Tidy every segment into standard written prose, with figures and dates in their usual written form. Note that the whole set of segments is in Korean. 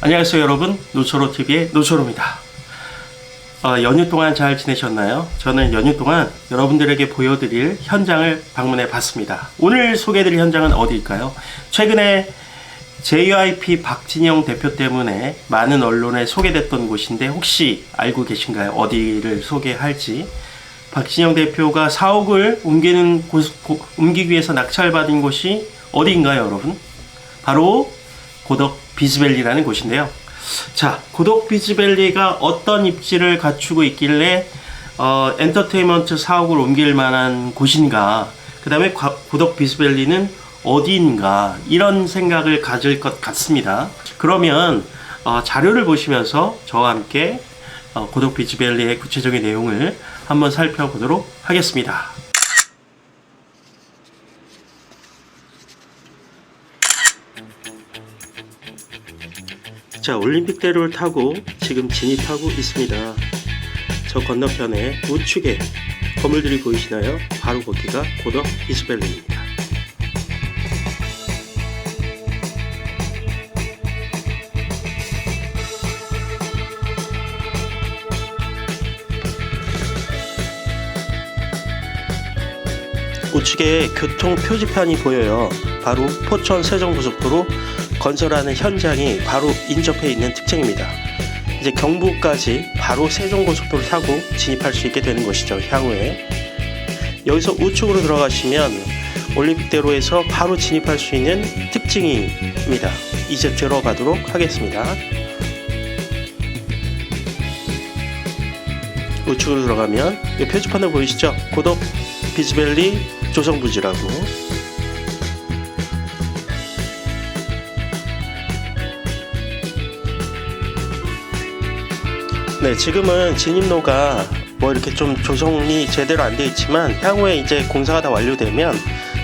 안녕하세요 여러분, 노초로TV의 노초로입니다. 연휴 동안 잘 지내셨나요? 저는 연휴 동안 여러분들에게 보여드릴 현장을 방문해 봤습니다. 오늘 소개해드릴 현장은 어디일까요? 최근에 JYP 박진영 대표 때문에 많은 언론에 소개됐던 곳인데 혹시 알고 계신가요? 어디를 소개할지. 박진영 대표가 사옥을 옮기기 위해서 낙찰받은 곳이 어디인가요 여러분? 바로 고덕 비즈밸리라는 곳인데요. 자, 고덕 비즈밸리가 어떤 입지를 갖추고 있길래 엔터테인먼트 사옥을 옮길 만한 곳인가, 그 다음에 고덕 비즈밸리는 어디인가, 이런 생각을 가질 것 같습니다. 그러면 자료를 보시면서 저와 함께 고덕 비즈밸리의 구체적인 내용을 한번 살펴보도록 하겠습니다. 자, 올림픽대로를 타고 지금 진입하고 있습니다. 저 건너편에 우측에 건물들이 보이시나요? 바로 거기가 고덕 비즈밸리입니다. 우측에 교통 표지판이 보여요. 바로 포천 세종고속도로 건설하는 현장이 바로 인접해 있는 특징입니다. 이제 경부까지 바로 세종고속도로를 타고 진입할 수 있게 되는 것이죠. 향후에 여기서 우측으로 들어가시면 올림픽대로에서 바로 진입할 수 있는 특징입니다. 이제 들어가도록 하겠습니다. 우측으로 들어가면 이 표지판을 보이시죠? 고덕 비즈밸리 조성부지라고. 네, 지금은 진입로가 이렇게 좀 조성이 제대로 안 되어 있지만 향후에 이제 공사가 다 완료되면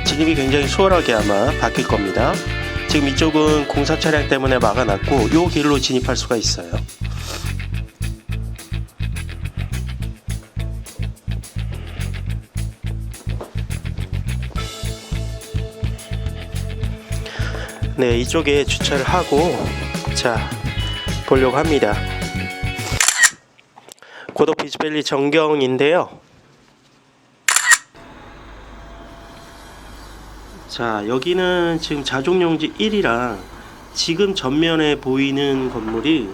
진입이 굉장히 수월하게 아마 바뀔 겁니다. 지금 이쪽은 공사 차량 때문에 막아놨고 이 길로 진입할 수가 있어요. 네, 이쪽에 주차를 하고 자 보려고 합니다. 고덕 비즈밸리 전경인데요. 자, 여기는 지금 자족용지 1이랑 지금 전면에 보이는 건물이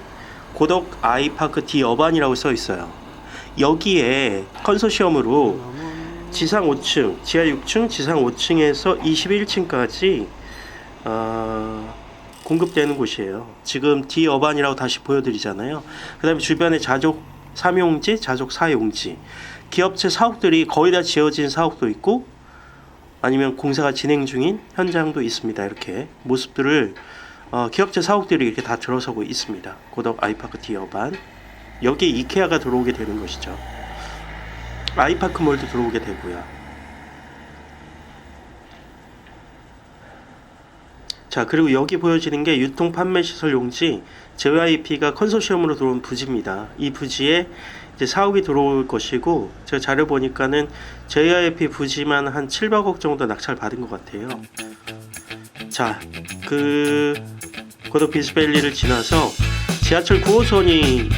고덕 아이파크 디 어반이라고 써 있어요. 여기에 컨소시엄으로 지상 5층, 지하 6층, 지상 5층에서 21층까지 공급되는 곳이에요. 지금 디 어반이라고 다시 보여드리잖아요. 그 다음에 주변에 자족 3용지, 자족 4용지, 기업체 사옥들이 거의 다 지어진 사옥도 있고 아니면 공사가 진행 중인 현장도 있습니다. 이렇게 모습들을 기업체 사옥들이 이렇게 다 들어서고 있습니다. 고덕 아이파크 디어반. 여기 이케아가 들어오게 되는 것이죠. 아이파크몰도 들어오게 되고요. 자, 그리고 여기 보여지는 게 유통 판매 시설 용지 JYP가 컨소시엄으로 들어온 부지입니다. 이 부지에 이제 사옥이 들어올 것이고, 제가 자료 보니까는 JYP 부지만 한 700억 정도 낙찰 받은 것 같아요. 자, 그 고덕 비즈밸리를 지나서 지하철 9호선이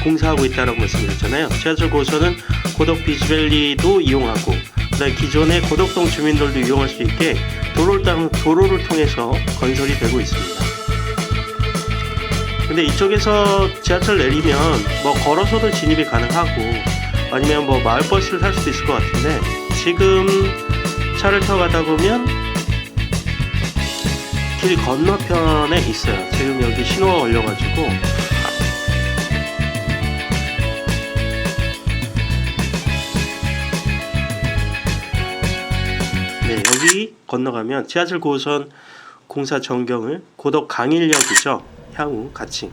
공사하고 있다고 말씀드렸잖아요. 지하철 9호선은 고덕 비즈밸리도 이용하고, 그다음에 기존의 고덕동 주민들도 이용할 수 있게 도로를 통해서 건설이 되고 있습니다. 근데 이쪽에서 지하철 내리면 걸어서도 진입이 가능하고 아니면 마을버스를 탈 수도 있을 것 같은데, 지금 차를 타고 가다 보면 길 건너편에 있어요. 지금 여기 신호가 걸려가지고 네, 여기 건너가면 지하철 9호선 공사 전경을 고덕 강일역이죠. 향후 같이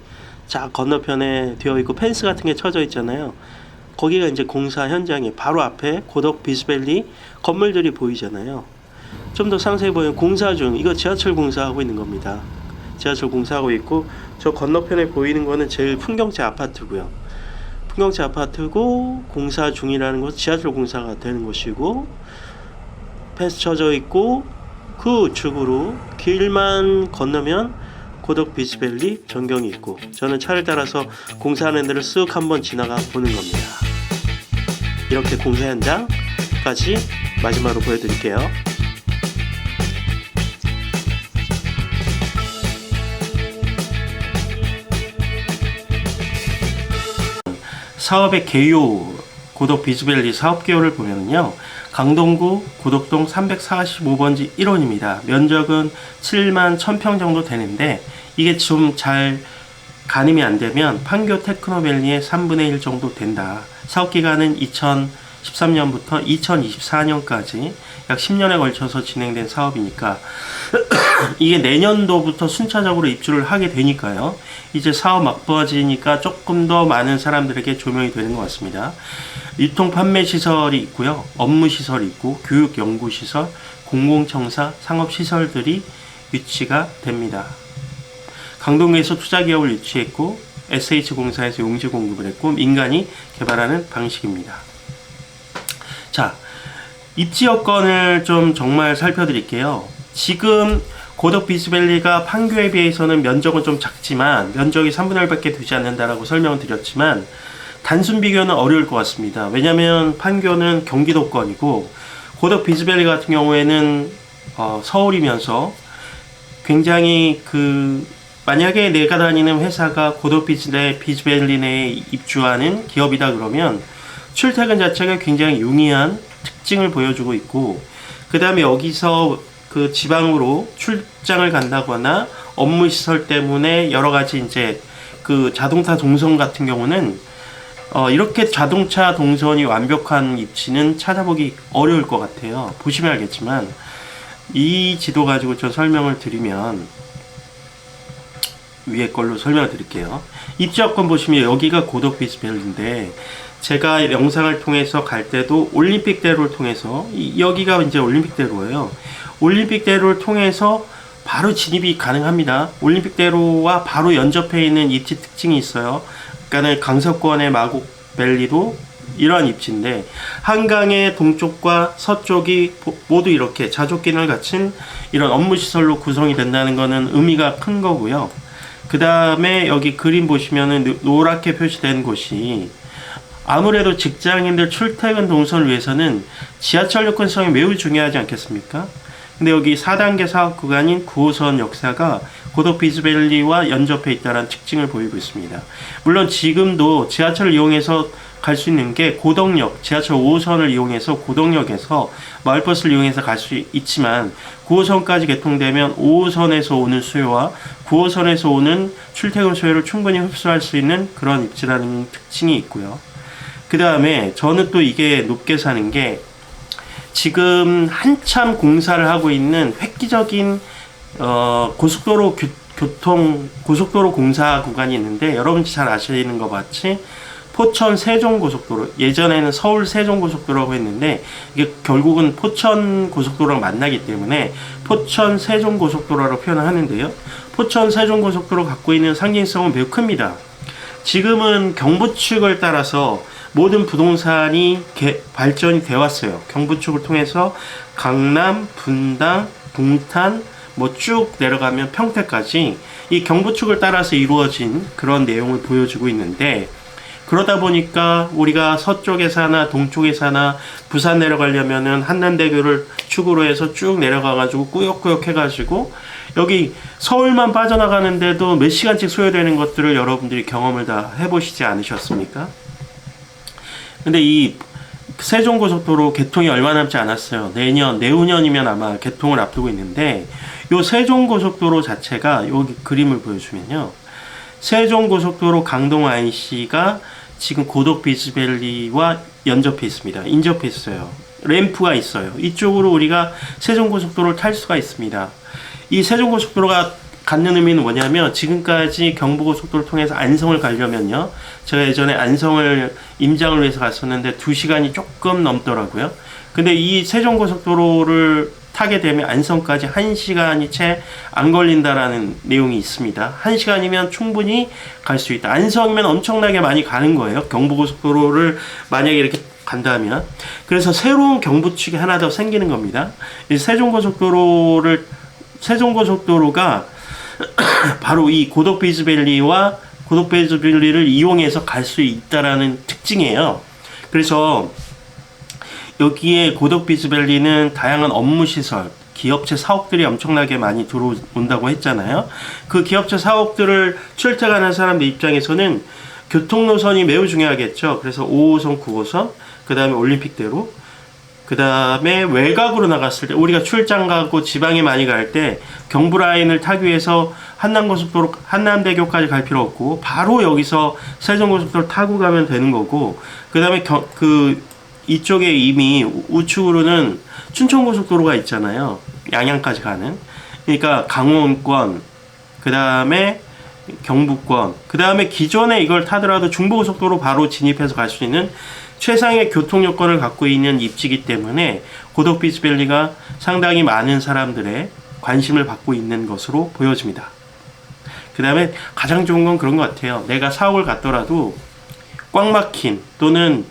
자 건너편에 되어 있고 펜스 같은 게 쳐져 있잖아요. 거기가 이제 공사 현장에 바로 앞에 고덕 비즈밸리 건물들이 보이잖아요. 좀 더 상세히 보면 공사 중, 이거 지하철 공사하고 있는 겁니다. 지하철 공사하고 있고, 저 건너편에 보이는 거는 제일 풍경채 아파트고요. 풍경채 아파트고 공사 중이라는 것은 지하철 공사가 되는 것이고, 펜스 쳐져 있고 그 우측으로 길만 건너면 고덕 비즈밸리 전경이 있고, 저는 차를 따라서 공사하는 데를 쓱 한번 지나가 보는 겁니다. 이렇게 공사 현장까지 마지막으로 보여드릴게요. 사업의 개요, 고덕 비즈밸리 사업 개요를 보면요, 강동구 고덕동 345번지 1호입니다. 면적은 7만 1000평 정도 되는데, 이게 좀 잘 가늠이 안 되면 판교 테크노밸리의 3분의 1 정도 된다. 사업 기간은 2013년부터 2024년까지 약 10년에 걸쳐서 진행된 사업이니까 이게 내년도부터 순차적으로 입주를 하게 되니까요. 이제 사업 막바지니까 조금 더 많은 사람들에게 조명이 되는 것 같습니다. 유통 판매 시설이 있고요. 업무 시설이 있고, 교육 연구 시설, 공공청사, 상업 시설들이 위치가 됩니다. 강동구에서 투자기업을 유치했고, SH공사에서 용지 공급을 했고, 민간이 개발하는 방식입니다. 자, 입지 여건을 좀 정말 살펴드릴게요. 지금 고덕 비즈밸리가 판교에 비해서는 면적은 좀 작지만, 면적이 3분의 1밖에 되지 않는다라고 설명을 드렸지만, 단순 비교는 어려울 것 같습니다. 왜냐하면 판교는 경기도권이고, 고덕 비즈밸리 같은 경우에는 서울이면서 굉장히 만약에 내가 다니는 회사가 고덕 비즈밸리 내에 입주하는 기업이다 그러면 출퇴근 자체가 굉장히 용이한 특징을 보여주고 있고, 그 다음에 여기서 그 지방으로 출장을 간다거나 업무 시설 때문에 여러 가지 이제 그 자동차 동선 같은 경우는 이렇게 자동차 동선이 완벽한 입지는 찾아보기 어려울 것 같아요. 보시면 알겠지만, 이 지도 가지고 저 설명을 드리면, 위에 걸로 설명을 드릴게요. 입지 여건 보시면 여기가 고덕 비즈밸리인데, 제가 영상을 통해서 갈 때도 올림픽대로를 통해서, 여기가 이제 올림픽대로예요. 올림픽대로를 통해서 바로 진입이 가능합니다. 올림픽대로와 바로 연접해 있는 입지 특징이 있어요. 그러니까 강서권의 마곡밸리도 이러한 입지인데, 한강의 동쪽과 서쪽이 모두 이렇게 자족기능을 갖춘 이런 업무시설로 구성이 된다는 것은 의미가 큰 거고요. 그 다음에 여기 그림 보시면은 노랗게 표시된 곳이, 아무래도 직장인들 출퇴근 동선을 위해서는 지하철 접근성이 매우 중요하지 않겠습니까? 근데 여기 4단계 사업 구간인 9호선 역사가 고덕 비즈밸리와 연접해 있다는 특징을 보이고 있습니다. 물론 지금도 지하철을 이용해서 갈 수 있는 게 고덕역, 지하철 5호선을 이용해서 고덕역에서 마을버스를 이용해서 갈 수 있지만, 9호선까지 개통되면 5호선에서 오는 수요와 9호선에서 오는 출퇴근 수요를 충분히 흡수할 수 있는 그런 입지라는 특징이 있고요. 그 다음에 저는 또 이게 높게 사는 게, 지금 한참 공사를 하고 있는 획기적인 고속도로 고속도로 공사 구간이 있는데, 여러분이 잘 아시는 것 같이 포천 세종고속도로, 예전에는 서울 세종고속도로라고 했는데 이게 결국은 포천 고속도로랑 만나기 때문에 포천 세종고속도로라고 표현을 하는데요. 포천 세종고속도로 갖고 있는 상징성은 매우 큽니다. 지금은 경부축을 따라서 모든 부동산이 발전이 되어 왔어요. 경부축을 통해서 강남, 분당, 동탄, 쭉 내려가면 평택까지 이 경부축을 따라서 이루어진 그런 내용을 보여주고 있는데, 그러다 보니까 우리가 서쪽에 사나 동쪽에 사나 부산 내려가려면은 한남대교를 축으로 해서 쭉 내려가가지고 꾸역꾸역 해가지고 여기 서울만 빠져나가는데도 몇 시간씩 소요되는 것들을 여러분들이 경험을 다 해보시지 않으셨습니까? 근데 이 세종고속도로 개통이 얼마 남지 않았어요. 내후년이면 아마 개통을 앞두고 있는데, 요 세종고속도로 자체가 여기 그림을 보여주면요, 세종고속도로 강동 IC가 지금 고덕 비즈밸리와 연접해 있습니다. 인접해 있어요. 램프가 있어요. 이쪽으로 우리가 세종고속도로를 탈 수가 있습니다. 이 세종고속도로가 갖는 의미는 뭐냐면, 지금까지 경부고속도로를 통해서 안성을 가려면요, 제가 예전에 안성을 임장을 위해서 갔었는데 2시간이 조금 넘더라고요. 근데 이 세종고속도로를 타게 되면 안성까지 1시간이 채 안 걸린다라는 내용이 있습니다. 1시간이면 충분히 갈 수 있다. 안성이면 엄청나게 많이 가는 거예요. 경부고속도로를 만약에 이렇게 간다면. 그래서 새로운 경부축이 하나 더 생기는 겁니다. 이 세종고속도로가 바로 이 고덕 비즈밸리와 고덕 비즈밸리를 이용해서 갈 수 있다라는 특징이에요. 그래서 여기에 고덕 비즈밸리는 다양한 업무 시설, 기업체 사옥들이 엄청나게 많이 들어온다고 했잖아요. 그 기업체 사옥들을 출퇴근하는 사람들 입장에서는 교통 노선이 매우 중요하겠죠. 그래서 5호선, 9호선, 그 다음에 올림픽대로, 그 다음에 외곽으로 나갔을 때, 우리가 출장 가고 지방에 많이 갈 때 경부 라인을 타기 위해서 한남고속도로, 한남대교까지 갈 필요 없고 바로 여기서 세종고속도로 타고 가면 되는 거고, 그 다음에 이쪽에 이미 우측으로는 춘천고속도로가 있잖아요. 양양까지 가는. 그러니까 강원권, 그 다음에 경부권, 그 다음에 기존에 이걸 타더라도 중부고속도로 바로 진입해서 갈 수 있는 최상의 교통 요건을 갖고 있는 입지이기 때문에 고덕 비즈밸리가 상당히 많은 사람들의 관심을 받고 있는 것으로 보여집니다. 그 다음에 가장 좋은 건 그런 것 같아요. 내가 사옥을 갔더라도 꽉 막힌 또는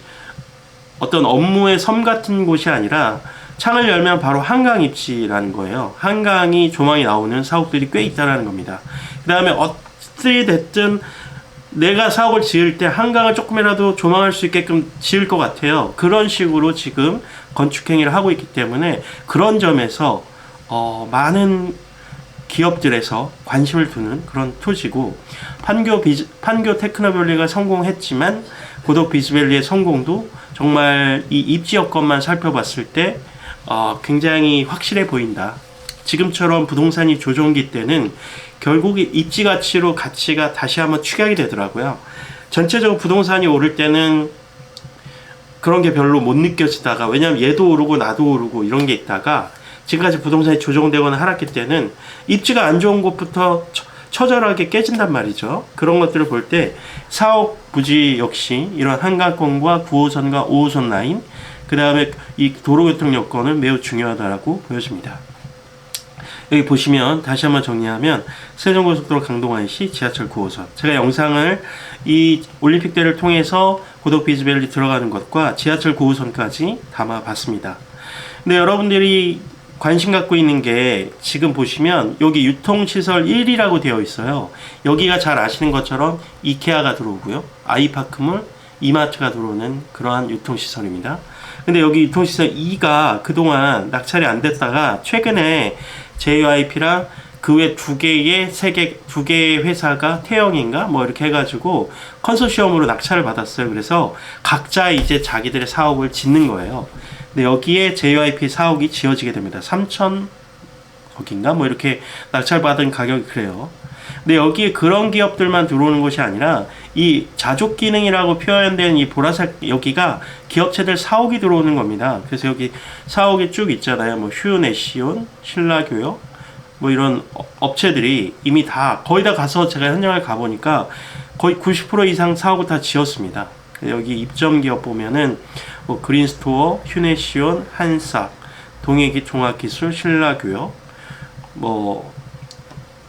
어떤 업무의 섬 같은 곳이 아니라 창을 열면 바로 한강 입지라는 거예요. 한강이 조망이 나오는 사옥들이 꽤 있다라는 겁니다. 그 다음에 어찌 됐든 내가 사옥을 지을 때 한강을 조금이라도 조망할 수 있게끔 지을 것 같아요. 그런 식으로 지금 건축 행위를 하고 있기 때문에 그런 점에서 많은 기업들에서 관심을 두는 그런 토지고, 판교 테크노밸리가 성공했지만 고덕 비즈밸리의 성공도 정말 이 입지 여건만 살펴봤을 때 굉장히 확실해 보인다. 지금처럼 부동산이 조정기 때는 결국 입지 가치로 가치가 다시 한번 축약이 되더라고요. 전체적으로 부동산이 오를 때는 그런 게 별로 못 느껴지다가, 왜냐면 얘도 오르고 나도 오르고 이런 게 있다가 지금까지 부동산이 조정되거나 하락할 때는 입지가 안 좋은 곳부터 처절하게 깨진단 말이죠. 그런 것들을 볼 때 사옥 부지 역시 이런 한강권과 9호선과 5호선 라인, 그 다음에 이 도로교통 여건은 매우 중요하다고 보여집니다. 여기 보시면 다시 한번 정리하면 세종고속도로 강동안시 지하철 9호선, 제가 영상을 이 올림픽대를 통해서 고덕 비즈밸리 들어가는 것과 지하철 9호선까지 담아봤습니다. 근데 여러분들이 관심 갖고 있는 게 지금 보시면 여기 유통시설 1이라고 되어 있어요. 여기가 잘 아시는 것처럼 이케아가 들어오고요, 아이파크몰, 이마트가 들어오는 그러한 유통시설입니다. 근데 여기 유통시설 2가 그동안 낙찰이 안 됐다가 최근에 JYP랑 그 외 두 개의 회사가 태영인가 뭐 이렇게 해가지고 컨소시엄으로 낙찰을 받았어요. 그래서 각자 이제 자기들의 사옥을 짓는 거예요. 근데 여기에 JYP 사옥이 지어지게 됩니다. 3,000억인가 뭐 이렇게 낙찰받은 가격이 그래요. 근데 여기에 그런 기업들만 들어오는 것이 아니라 이 자족 기능이라고 표현된 이 보라색 여기가 기업체들 사옥이 들어오는 겁니다. 그래서 여기 사옥이 쭉 있잖아요. 뭐 휴네시온, 신라교역 뭐 이런 업체들이 이미 다 거의 다 가서 제가 현장을 가보니까 거의 90% 이상 사옥을 다 지었습니다. 여기 입점 기업 보면은 뭐 그린스토어, 휴네시온, 한싹, 동해기 종합기술, 신라교역, 뭐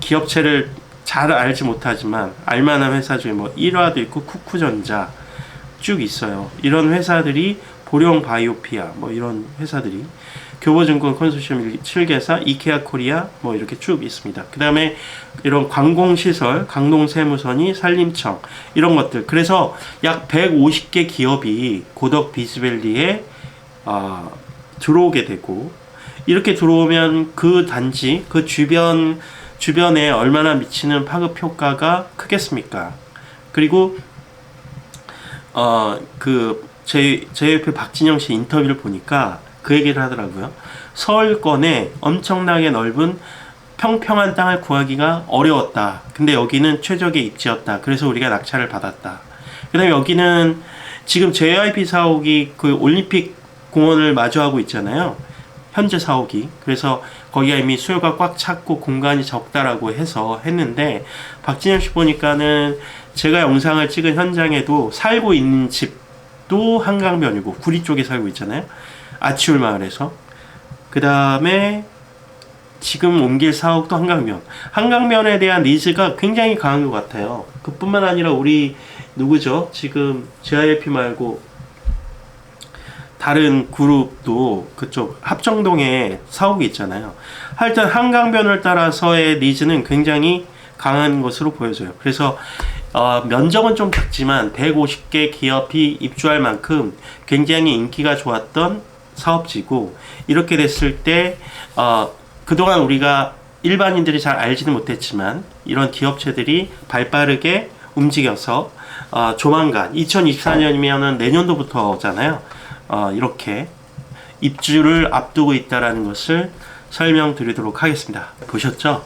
기업체를 잘 알지 못하지만 알만한 회사 중에 뭐 일화도 있고 쿠쿠전자 쭉 있어요. 이런 회사들이 보령 바이오피아 뭐 이런 회사들이, 교보증권 컨소시엄 7개사, 이케아 코리아 뭐 이렇게 쭉 있습니다. 그 다음에 이런 관공시설, 강동세무선이, 산림청 이런 것들. 그래서 약 150개 기업이 고덕 비즈밸리에 들어오게 되고, 이렇게 들어오면 그 단지, 그 주변에 얼마나 미치는 파급 효과가 크겠습니까? 그리고 JYP 박진영 씨 인터뷰를 보니까 그 얘기를 하더라고요. 서울권에 엄청나게 넓은 평평한 땅을 구하기가 어려웠다. 근데 여기는 최적의 입지였다. 그래서 우리가 낙찰을 받았다. 그 다음에 여기는 지금 JYP 사옥이 그 올림픽 공원을 마주하고 있잖아요. 현재 사옥이. 그래서 거기가 이미 수요가 꽉 찼고 공간이 적다라고 해서 했는데, 박진영 씨 보니까는 제가 영상을 찍은 현장에도 살고 있는 집도 한강변이고 구리 쪽에 살고 있잖아요. 아치울 마을에서. 그 다음에 지금 옮길 사옥도 한강변. 한강변에 대한 니즈가 굉장히 강한 것 같아요. 그뿐만 아니라 우리 누구죠? 지금 JYP 말고 다른 그룹도 그쪽 합정동에 사옥이 있잖아요. 하여튼 한강변을 따라서의 니즈는 굉장히 강한 것으로 보여져요. 그래서 면적은 좀 작지만 150개 기업이 입주할 만큼 굉장히 인기가 좋았던 사업지고, 이렇게 됐을 때 그동안 우리가 일반인들이 잘 알지는 못했지만 이런 기업체들이 발빠르게 움직여서 조만간 2024년이면은 내년도부터잖아요. 이렇게 입주를 앞두고 있다라는 것을 설명드리도록 하겠습니다. 보셨죠?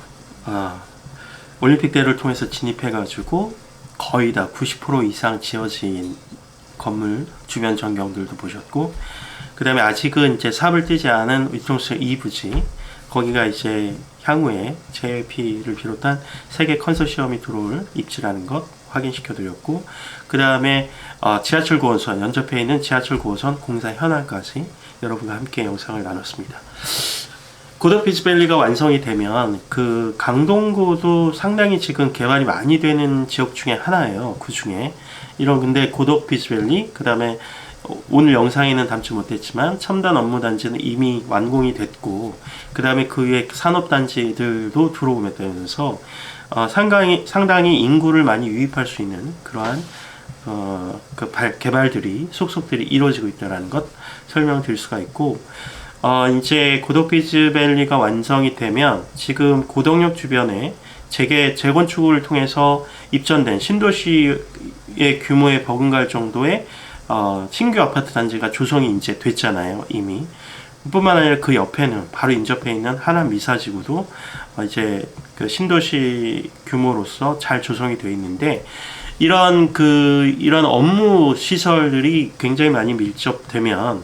올림픽대를 통해서 진입해가지고 거의 다 90% 이상 지어진 건물 주변 전경들도 보셨고, 그 다음에 아직은 이제 삽을 뜨지 않은 위통수 2부지, 거기가 이제 향후에 JLP를 비롯한 세계 컨소시엄이 들어올 입지라는 것 확인시켜 드렸고, 그 다음에 지하철 9호선, 연접해 있는 지하철 9호선 공사 현황까지 여러분과 함께 영상을 나눴습니다. 고덕비즈밸리가 완성이 되면 그 강동구도 상당히 지금 개발이 많이 되는 지역 중에 하나예요. 그 중에 근데 고덕비즈밸리, 그 다음에 오늘 영상에는 담지 못했지만 첨단 업무단지는 이미 완공이 됐고, 그 다음에 그 위에 산업단지들도 들어오면서 상당히 인구를 많이 유입할 수 있는 그러한 개발들이 속속들이 이루어지고 있다는 것 설명드릴 수가 있고, 이제 고덕비즈밸리가 완성이 되면 지금 고덕역 주변에 재건축을 통해서 입전된 신도시의 규모에 버금갈 정도의 신규 아파트 단지가 조성이 이제 됐잖아요, 이미. 뿐만 아니라 그 옆에는 바로 인접해 있는 하남 미사지구도 이제 그 신도시 규모로서 잘 조성이 되어 있는데, 이런 업무 시설들이 굉장히 많이 밀접되면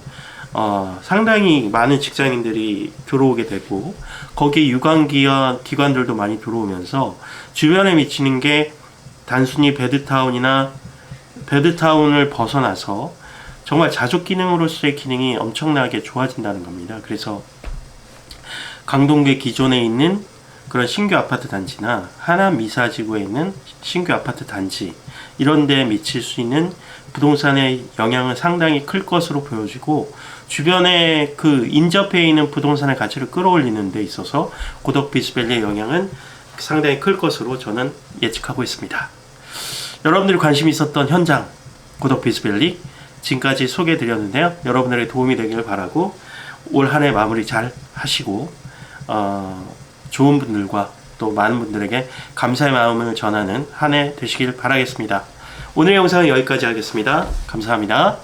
상당히 많은 직장인들이 들어오게 되고, 거기에 기관들도 많이 들어오면서 주변에 미치는 게 단순히 베드타운을 벗어나서 정말 자족 기능으로서의 기능이 엄청나게 좋아진다는 겁니다. 그래서 강동구의 기존에 있는 그런 신규 아파트 단지나 하남 미사지구에 있는 신규 아파트 단지, 이런 데에 미칠 수 있는 부동산의 영향은 상당히 클 것으로 보여지고, 주변에 그 인접해 있는 부동산의 가치를 끌어올리는 데 있어서 고덕비즈밸리의 영향은 상당히 클 것으로 저는 예측하고 있습니다. 여러분들이 관심 있었던 현장 고덕비즈밸리 지금까지 소개해 드렸는데요. 여러분들의 도움이 되길 바라고, 올 한 해 마무리 잘 하시고 좋은 분들과 또 많은 분들에게 감사의 마음을 전하는 한 해 되시길 바라겠습니다. 오늘 영상은 여기까지 하겠습니다. 감사합니다.